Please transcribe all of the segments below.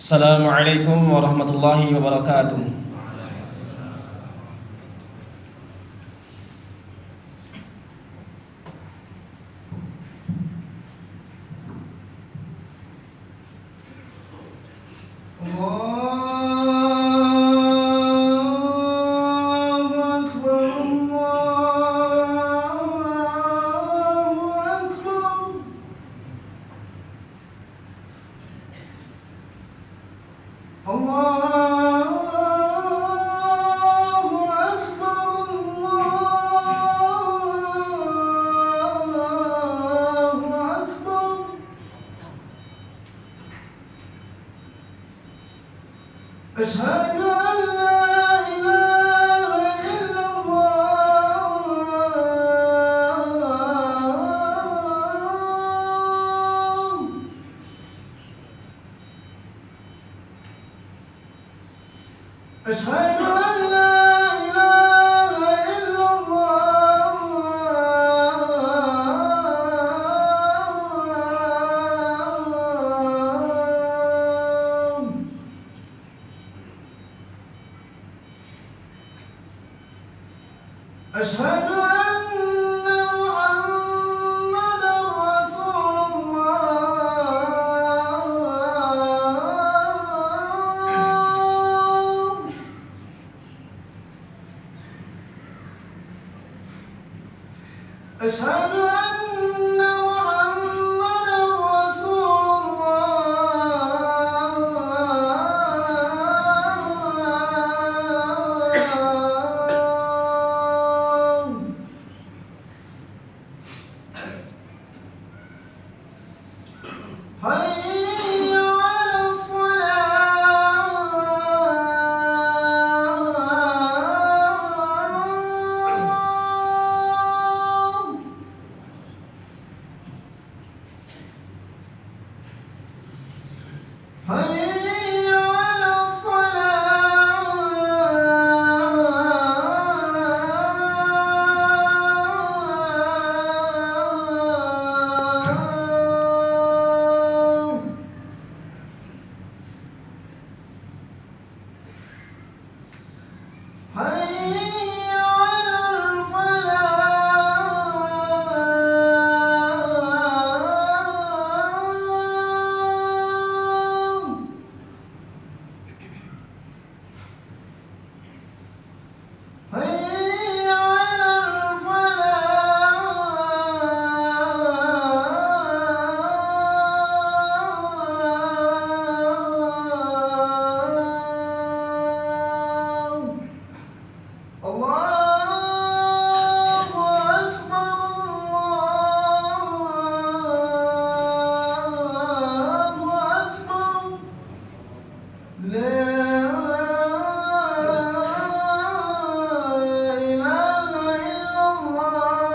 Assalamualaikum warahmatullahi wabarakatuh. أشهد أن لا إله إلا الله أشهد أن لا إله إلا الله أشهد أن محمدا رسول الله أشهد أن محمدا رسول الله حي على الصلاة حي على الصلاة حي على الفلاح حي على الفلاح الله أكبر الله أكبر لا إله إلا الله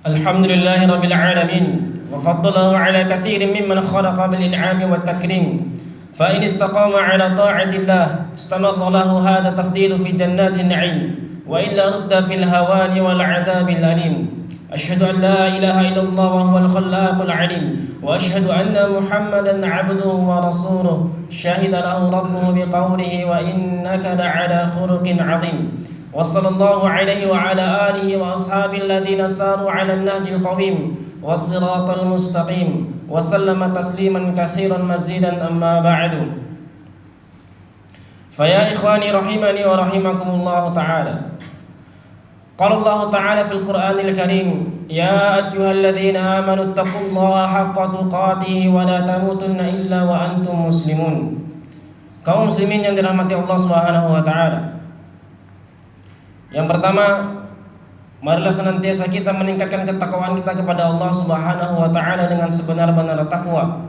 Alhamdulillahi rabbil alamin wa faddalahu ala katsirin mimman khalaqa bil in'ami wat takrim. Fa in istaqama ala ta'atillah istamarra lahu hadha tafdilu fi jannatin na'im wa illa rudda fil hawani wal 'adabil alim. Ashhadu an la ilaha illallah wa huwal khallaqul alim wa ashhadu anna Muhammadan 'abduhu wa rasuluhu shahida lahu rabbuhu biqawlihi wa innaka la'ala khuluqin 'azim. وصلى الله عليه وعلى آله وأصحابه الذين ساروا على النهج القويم والصراط المستقيم وسلم تسليما كثيرا مزيدا أما بعد فيا إخواني رحمني ورحمكم الله تعالى قال الله تعالى في القرآن الكريم يا أيها الذين آمنوا اتقوا الله حق تقاته ولا تموتن إلا وأنتم مسلمون. Kaum muslimin yang dirahmati Allah Subhanahu wa taala. Yang pertama, marilah senantiasa kita meningkatkan ketakwaan kita kepada Allah Subhanahu wa taala dengan sebenar-benar takwa.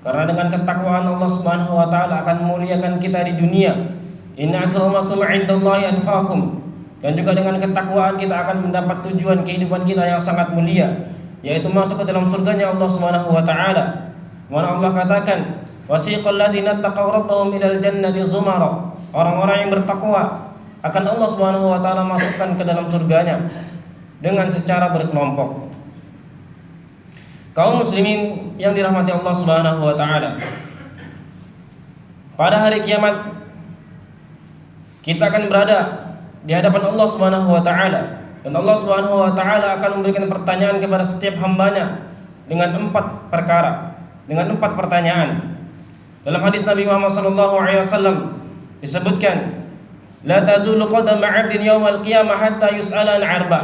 Karena dengan ketakwaan Allah Subhanahu wa taala akan memuliakan kita di dunia. Inna akramakum 'indallahi atqakum. Dan juga dengan ketakwaan kita akan mendapat tujuan kehidupan kita yang sangat mulia, yaitu masuk ke dalam surganya Allah Subhanahu wa taala. Mana Allah katakan, Wasiqal ladzina taqaw rabbahum ilal jannati zumara. Orang-orang yang bertakwa akan Allah Subhanahu wa taala masukkan ke dalam surganya dengan secara berkelompok. Kaum muslimin yang dirahmati Allah Subhanahu wa taala, pada hari kiamat kita akan berada di hadapan Allah Subhanahu wa taala, dan Allah Subhanahu wa taala akan memberikan pertanyaan kepada setiap hambanya dengan 4 perkara, dengan 4 pertanyaan. Dalam hadis Nabi Muhammad SAW disebutkan, la tazulu qadama 'abdin yaumal qiyamah hatta yus'ala an 'arba.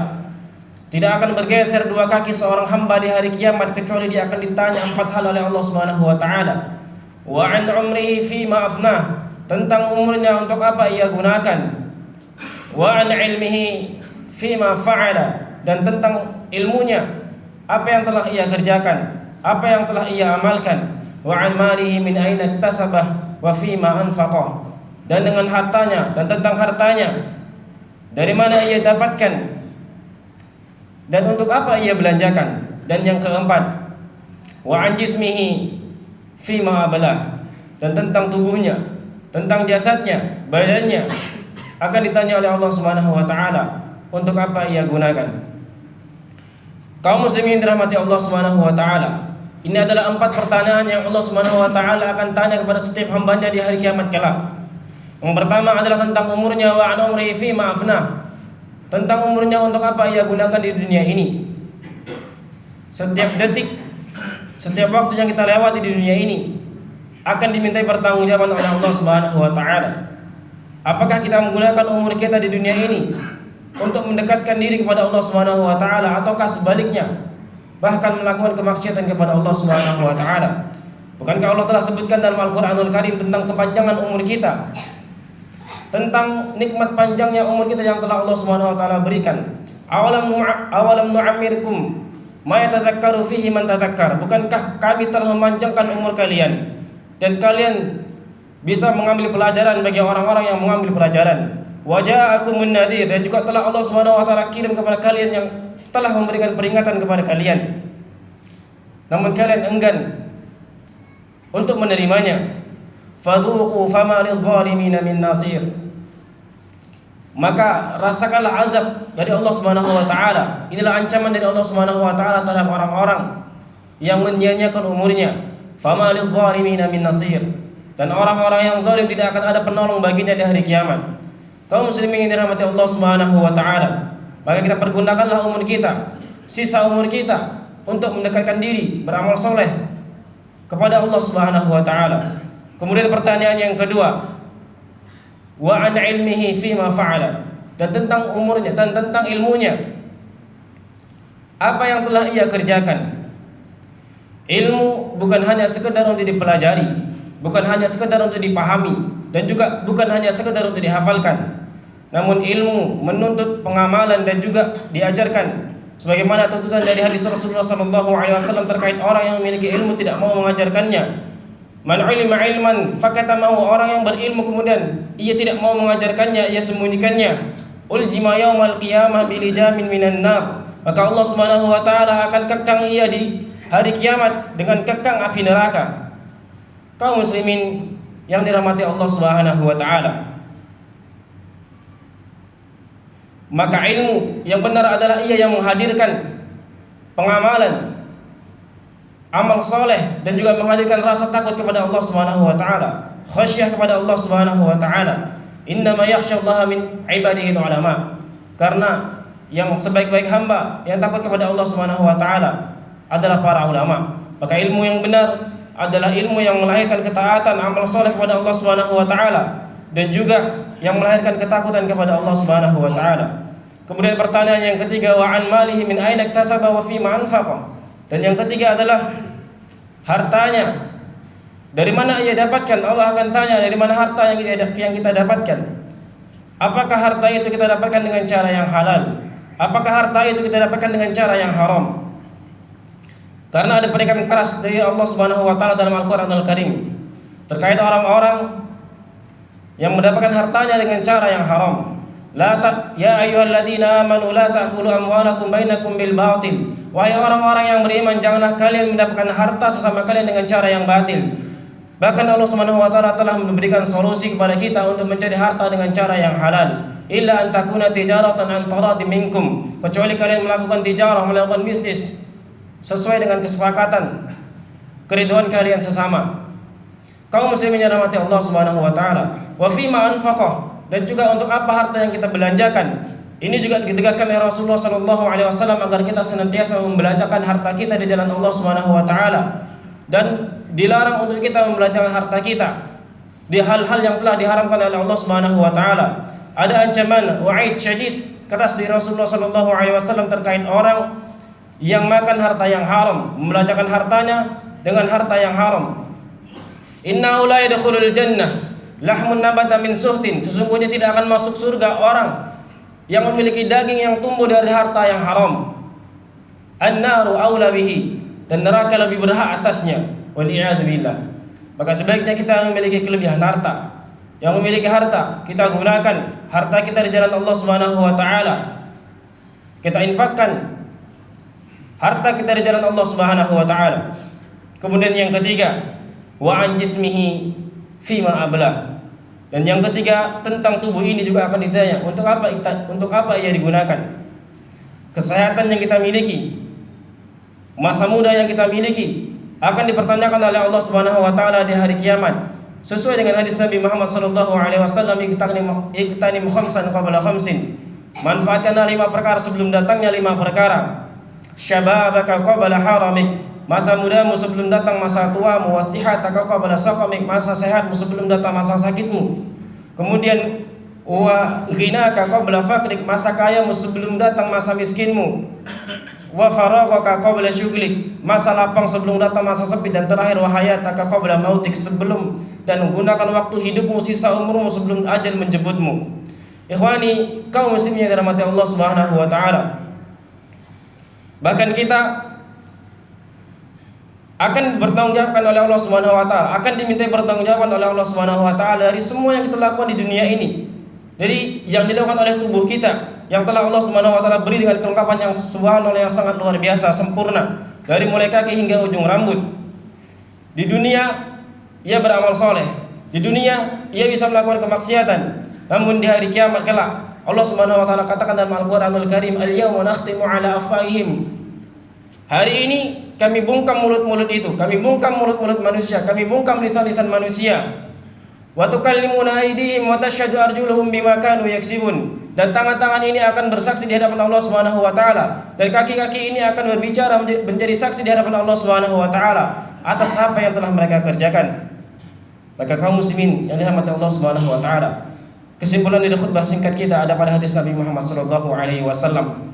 Tidak akan bergeser 2 kaki seorang hamba di hari kiamat kecuali dia akan ditanya 4 hal oleh Allah Subhanahu wa taala. Wa an umrihi fima afnah, tentang umurnya untuk apa ia gunakan. Wa an ilmihi fima fa'ala, dan tentang ilmunya, apa yang telah ia kerjakan, apa yang telah ia amalkan. Wa an malihi min aina iktasabah wa fima anfaqah, dan dengan hartanya, dan tentang hartanya, dari mana ia dapatkan dan untuk apa ia belanjakan. Dan yang keempat, wa an jismihi fima abalah, dan tentang tubuhnya, tentang jasadnya, badannya, akan ditanya oleh Allah Subhanahu wa taala untuk apa ia gunakan. Kaum muslimin dirahmati Allah Subhanahu wa taala, ini adalah 4 pertanyaan yang Allah Subhanahu wa taala akan tanya kepada setiap hambanya di hari kiamat kelak. Yang pertama adalah tentang umurnya, wa an umrihi fima afnah, tentang umurnya untuk apa ia gunakan di dunia ini. Setiap detik, setiap waktu yang kita lewati di dunia ini akan dimintai pertanggungjawaban oleh Allah Subhanahu wa taala. Apakah kita menggunakan umur kita di dunia ini untuk mendekatkan diri kepada Allah Subhanahu wa taala, ataukah sebaliknya, bahkan melakukan kemaksiatan kepada Allah Subhanahu wa taala? Bukankah Allah telah sebutkan dalam Al-Qur'anul Karim tentang kepanjangan umur kita, tentang nikmat panjangnya umur kita yang telah Allah Subhanahu wa taala berikan? Awalam nu'ammirkum ma yatadzakkaru fihi man tadzakkar. Bukankah kami telah memanjangkan umur kalian dan kalian bisa mengambil pelajaran bagi orang-orang yang mengambil pelajaran? Wa ja'akumun nadhir, dan juga telah Allah Subhanahu wa taala kirim kepada kalian yang telah memberikan peringatan kepada kalian, namun kalian enggan untuk menerimanya. Fadhuqu fama lidh-dhalimin min nasir. Maka rasakanlah azab dari Allah Subhanahu wa taala. Inilah ancaman dari Allah Subhanahu wa taala terhadap orang-orang yang menyia-nyiakan umurnya. Fama lidh-dhalimin min nasir, dan orang-orang yang zalim tidak akan ada penolong baginya di hari kiamat. Kaum muslimin yang dirahmati Allah Subhanahu wa taala, maka kita pergunakanlah umur kita, sisa umur kita, untuk mendekatkan diri beramal soleh kepada Allah Subhanahu wa taala. Kemudian pertanyaan yang kedua, wa an ilmihi fima fa'ala, dan tentang umurnya dan tentang ilmunya, apa yang telah ia kerjakan. Ilmu bukan hanya sekedar untuk dipelajari, bukan hanya sekedar untuk dipahami, dan juga bukan hanya sekedar untuk dihafalkan. Namun ilmu menuntut pengamalan dan juga diajarkan, sebagaimana tuntutan dari hadis Rasulullah SAW terkait orang yang memiliki ilmu tidak mau mengajarkannya. Man ilma ilman fakatamahu, orang yang berilmu kemudian ia tidak mau mengajarkannya, ia sembunyikannya. Uljima yaumal qiyamah bilijamin minan nar, maka Allah Subhanahu wa taala akan kekang ia di hari kiamat dengan kekang api neraka. Kaum muslimin yang dirahmati Allah Subhanahu wa taala, maka ilmu yang benar adalah ia yang menghadirkan pengamalan, amal soleh, dan juga menghadirkan rasa takut kepada Allah Subhanahu wa taala, khasyah kepada Allah Subhanahu wa taala. Innama yakhsyallaha min ibadihi ulama, karena yang sebaik-baik hamba yang takut kepada Allah Subhanahu wa taala adalah para ulama. Maka ilmu yang benar adalah ilmu yang melahirkan ketaatan, amal soleh kepada Allah Subhanahu wa taala, dan juga yang melahirkan ketakutan kepada Allah Subhanahu wa taala. Kemudian pertanyaan yang ketiga, wa an malihi min aina iktasaba wa fima anfaqa, dan yang ketiga adalah hartanya, dari mana ia dapatkan. Allah akan tanya dari mana harta yang kita dapatkan. Apakah harta itu kita dapatkan dengan cara yang halal? Apakah harta itu kita dapatkan dengan cara yang haram? Karena ada peringatan keras dari Allah Subhanahu wa taala dalam Al-Qur'anul Karim terkait orang-orang yang mendapatkan hartanya dengan cara yang haram. Ya ayyuhalladzina amanu la ta'kulu amwalakum bainakum bil batil. Wahai orang-orang yang beriman, janganlah kalian mendapatkan harta sesama kalian dengan cara yang batil. Bahkan Allah Subhanahu wa taala telah memberikan solusi kepada kita untuk mencari harta dengan cara yang halal. Illa an takuna tijaratan an taradin minkum, kecuali kalian melakukan tijarah, melakukan bisnis sesuai dengan kesepakatan keriduan kalian sesama. Kaum muslimin yang dirahmati Allah Subhanahu wa taala. Wa fima anfaqah, dan juga untuk apa harta yang kita belanjakan. Ini juga ditegaskan oleh Rasulullah sallallahu alaihi wasallam agar kita senantiasa membelanjakan harta kita di jalan Allah Subhanahu wa taala. Dan dilarang untuk kita membelanjakan harta kita di hal-hal yang telah diharamkan oleh Allah Subhanahu wa taala. Ada ancaman wa'id syadid keras dari Rasulullah sallallahu alaihi wasallam terkait orang yang makan harta yang haram, membelanjakan hartanya dengan harta yang haram. Innahu la yadkhulul jannah lahmun nabata min suhtin, sesungguhnya tidak akan masuk surga orang yang memiliki daging yang tumbuh dari harta yang haram. An-naru aula bihi, dan neraka lebih berhak atasnya. Wal iyad billah. Maka sebaiknya kita memiliki kelebihan harta. Yang memiliki harta, kita gunakan harta kita di jalan Allah Subhanahu wa taala. Kita infakkan harta kita di jalan Allah Subhanahu wa taala. Kemudian yang ketiga, wa an jismihi fima ablah. Dan yang ketiga, tentang tubuh ini juga akan ditanya, untuk apa ia digunakan? Kesehatan yang kita miliki, masa muda yang kita miliki akan dipertanyakan oleh Allah Subhanahu wa taala di hari kiamat. Sesuai dengan hadis Nabi Muhammad sallallahu alaihi wasallam, iqtanim khamsan qabla khamsin. Manfaatkanlah 5 perkara sebelum datangnya 5 perkara. Syababaka qabla haramik, masa mudamu sebelum datang masa tuamu. Wasihataka qabla saqamik, masa sehatmu sebelum datang masa sakitmu. Kemudian wa ghinaka qabla faqrik, masa kayamu sebelum datang masa miskinmu. Wa faraghaka qabla syughlik, masa lapang sebelum datang masa sepi. Dan terakhir wa hayataka qabla mautik, sebelum dan menggunakan waktu hidupmu, sisa umurmu sebelum ajal menjemputmu. Ikhwani, kaum muslimin yang dirahmati Allah Subhanahu wa taala, bahkan kita akan bertanggungjawabkan oleh Allah Subhanahu wa taala, akan dimintai pertanggungjawaban oleh Allah Subhanahu wa taala dari semua yang kita lakukan di dunia ini. Dari yang dilakukan oleh tubuh kita yang telah Allah Subhanahu wa taala beri dengan kelengkapan yang subhanallah, yang sangat luar biasa, sempurna, dari mulai kaki hingga ujung rambut. Di dunia ia beramal soleh, di dunia ia bisa melakukan kemaksiatan, namun di hari kiamat kelak Allah Subhanahu wa taala katakan dalam Al-Qur'anul Karim, al-yawma nakhtimu ala afwahihim, hari ini kami bungkam mulut-mulut itu, kami bungkam mulut-mulut manusia, kami bungkam lisan-lisan manusia. Wa tukallimuna aydihim wa tashhadu arjuluhum bima kanu yaksibun, dan tangan-tangan ini akan bersaksi di hadapan Allah Subhanahu wa taala, dan kaki-kaki ini akan berbicara menjadi saksi di hadapan Allah Subhanahu wa taala atas apa yang telah mereka kerjakan. Maka kaum muslimin yang dirahmati Allah Subhanahu wa taala, kesimpulan dari khutbah singkat kita ada pada hadis Nabi Muhammad sallallahu alaihi wasallam,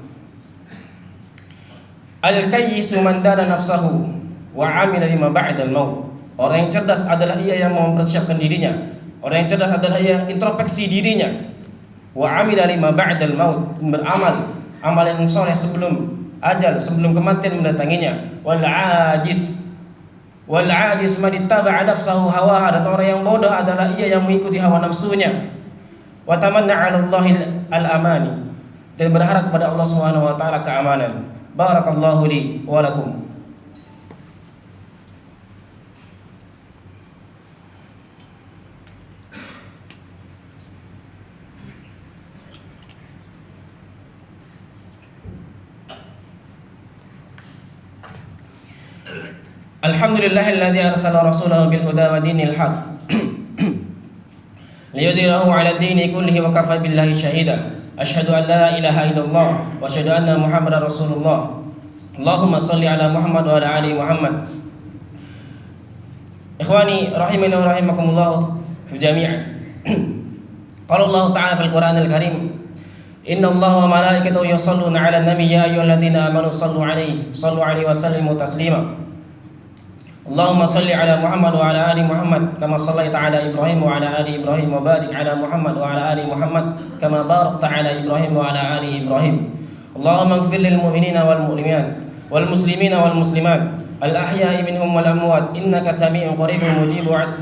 al-kayyisu man dana nafsahu wa 'amila lima ba'dal maut. Orang yang cerdas adalah ia yang mempersiapkan dirinya. Orang yang cerdas adalah ia yang introspeksi dirinya. Wa 'amila lima ba'dal maut, beramal amalan yang soleh sebelum ajal, sebelum kematian mendatanginya. Wal 'ajiz man ittaba'a nafsahu hawaha, dan orang yang bodoh adalah ia yang mengikuti hawa nafsunya. Wa tamanna 'ala Allahi al-amani, dan berharap kepada Allah Subhanahu wa taala keamanan. Barakallahu li wa lakum. Alhamdulillahilladzi arsala rasulahu bil huda wa dinil haq liyudhhirahu 'ala ad-dini kullihi wa kafa billahi shahida. Asyhadu an la ilaha illallah wa asyhadu anna Muhammadar Rasulullah. Allahumma shalli ala Muhammad wa ala ali Muhammad. Ikhwani rahimani wa rahimakumullah jami'an. Qala Allah ta'ala fil Qur'anil Karim, inna Allaha wa malaikatahu yusholluna 'alan nabi ya ayyuhalladzina amanu shallu 'alaihi wa sallimu taslima. Allahumma salli ala Muhammad wa ala ali Muhammad kama sallaita ala Ibrahim wa ala ali Ibrahim, wa barik ala Muhammad wa ala ali Muhammad kama barakta ala Ibrahim wa ala ali Ibrahim. Allahumma ighfir lil mu'minina wal mu'minat wal muslimina wal muslimat al ahya'i minhum wal amwat innaka sami'un qaribun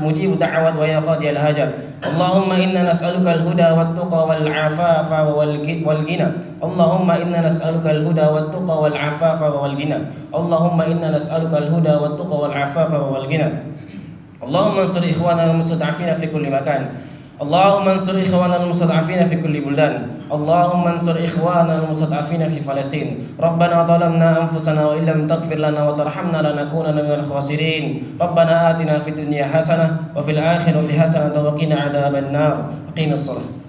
mujibu da'wat wa ya qadiyal hajat. Allahumma inna nas'aluka al huda wat tuqa wal afafa wal ghina. Allahumma inna nas'aluka al huda wat tuqa wal afafa wal ghina. Allahumma inna nas'aluka al huda wat tuqa wal afafa wal ghina. اللهم انصر إخواننا المستضعفين في كل مكان. اللهم انصر إخواننا المستضعفين في كل بلدان. اللهم انصر إخواننا المستضعفين في فلسطين. ربنا ظلمنا أنفسنا وإن لم تغفر لنا وترحمنا لنكونن من الخاسرين. ربنا آتنا في الدنيا حسنة وفي الآخرة حسنة وقنا عذاب النار. أقيم الصلاة.